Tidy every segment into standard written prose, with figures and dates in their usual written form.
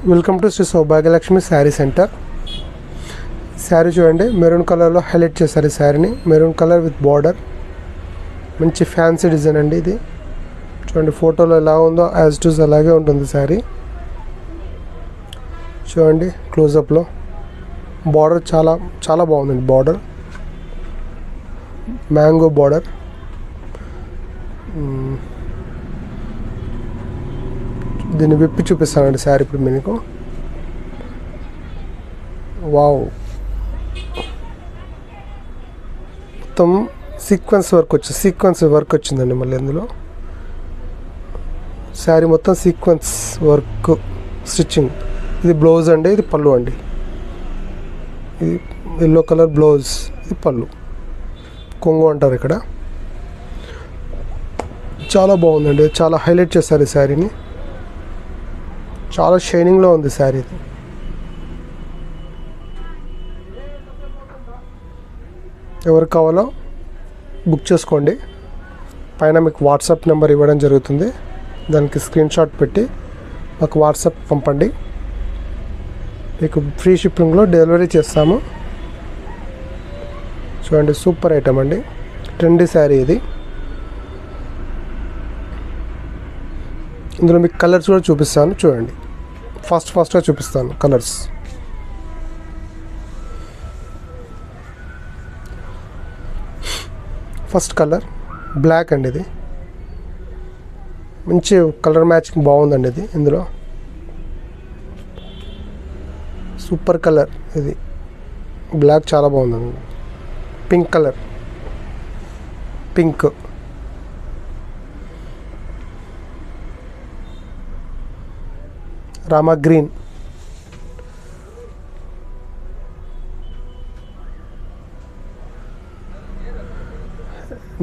Welcome to Shri Saubhagyalakshmi sari centre. Sari చూడండి, maroon కలర్లో highlight చేశారు ఈ శారీని. మెరూన్ కలర్ విత్ బార్డర్, మంచి ఫ్యాన్సీ డిజైన్ అండి ఇది. చూడండి ఫోటోలో ఎలా ఉందో యాజ్ ఇట్ ఈజ్ అలాగే ఉంటుంది శారీ. చూడండి క్లోజప్లో బార్డర్ చాలా చాలా బాగుందండి. బార్డర్ మ్యాంగో బార్డర్, దీన్ని విప్పి చూపిస్తానండి శారీ ఇప్పుడు మీకు. వావ్, మొత్తం సీక్వెన్స్ వర్క్ వచ్చిందండి. మళ్ళీ అందులో శారీ మొత్తం సీక్వెన్స్ వర్క్ స్టిచ్చింగ్. ఇది బ్లౌజ్ అండి, ఇది పళ్ళు అండి. ఇది ఎల్లో కలర్ బ్లౌజ్, ఇది పళ్ళు. కొంగు అంటారు ఇక్కడ. చాలా బాగుందండి, చాలా హైలైట్ చేశారు ఈ శారీని. చాలా షైనింగ్లో ఉంది శారీ. ఎవరు కావాలో బుక్ చేసుకోండి. పైన మీకు వాట్సాప్ నెంబర్ ఇవ్వడం జరుగుతుంది. దానికి స్క్రీన్ షాట్ పెట్టి మాకు వాట్సాప్ పంపండి. మీకు ఫ్రీ షిప్పింగ్లో డెలివరీ చేస్తాము. చూడండి సూపర్ ఐటమ్ అండి, ట్రెండీ శారీ ఇది. ఇందులో మీకు కలర్స్ కూడా చూపిస్తాను చూడండి. ఫాస్ట్గా చూపిస్తాను కలర్స్. ఫస్ట్ కలర్ బ్లాక్ అండి. ఇది మంచి కలర్ మ్యాచింగ్ బాగుందండి. ఇది ఇందులో సూపర్ కలర్. ఇది బ్లాక్ చాలా బాగుందండి. Pink colour, pink, Rama green,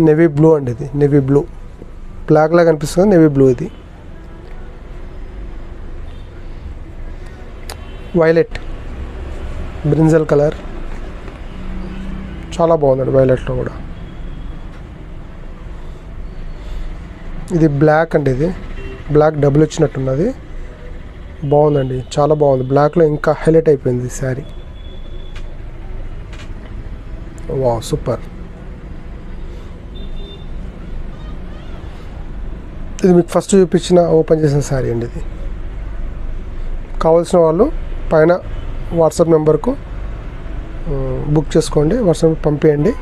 navy blue అండి. ఇది నేవీ బ్లూ, బ్లాక్ లాగా కనిపిస్తుంది, నేవీ బ్లూ. ఇది వైలెట్, బ్రింజల్ కలర్, చాలా బాగుందండి వైలెట్లో కూడా. ఇది బ్లాక్ అండి. ఇది బ్లాక్ డబుల్ వచ్చినట్టున్నది, బాగుందండి, చాలా బాగుంది. బ్లాక్లో ఇంకా హైలైట్ అయిపోయింది శారీ. Wow super. ఇది మీకు ఫస్ట్ చూపించిన ఓపెన్ చేసిన శారీ అండి. ఇది కావాల్సిన వాళ్ళు పైన వాట్సాప్ నెంబర్కు బుక్ చేసుకోండి, వాట్సాప్ పంపించండి.